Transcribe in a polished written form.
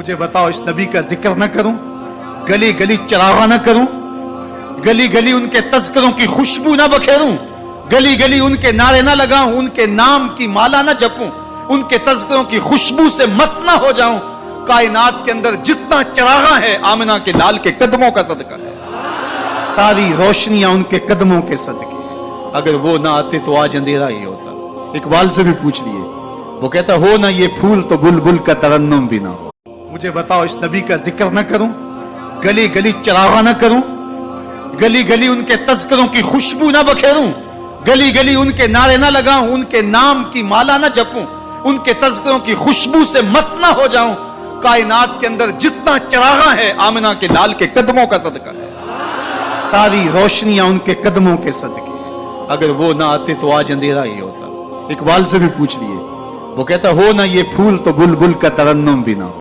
मुझे बताओ इस नबी का जिक्र न करूं, गली गली चरागा न करूं, गली गली उनके तज़किरों की खुशबू न बखेरूं, गली गली उनके नारे न लगाऊं, उनके नाम की माला न जपूं, उनके तज़किरों की खुशबू से मस्त न हो जाऊं। कायनात के अंदर जितना चरागा है आमिना के लाल के कदमों का सदका है, सारी रोशनियां उनके कदमों के सदके। अगर वो ना आते तो आज अंधेरा ही होता। इकबाल से भी पूछ लिए, वो कहता हो ना ये फूल तो बुलबुल का तरन्नुम भी ना हो। मुझे बताओ इस नबी का जिक्र न करूं, गली गली चरागा न करूं, गली गली उनके तज़किरों की खुशबू न बखेरूं, गली गली उनके नारे न लगाऊं, उनके नाम की माला न जपूं, उनके तज़किरों की खुशबू से मस्त न हो जाऊं। कायनात के अंदर जितना चरागा है आमिना के लाल के कदमों का सदका है, सारी रोशनियां उनके कदमों के सदके। अगर वो ना आते तो आज अंधेरा ही होता। इकबाल से भी पूछ लिए, वो कहता हो ना ये फूल तो बुलबुल का तरन्नुम भी ना हो।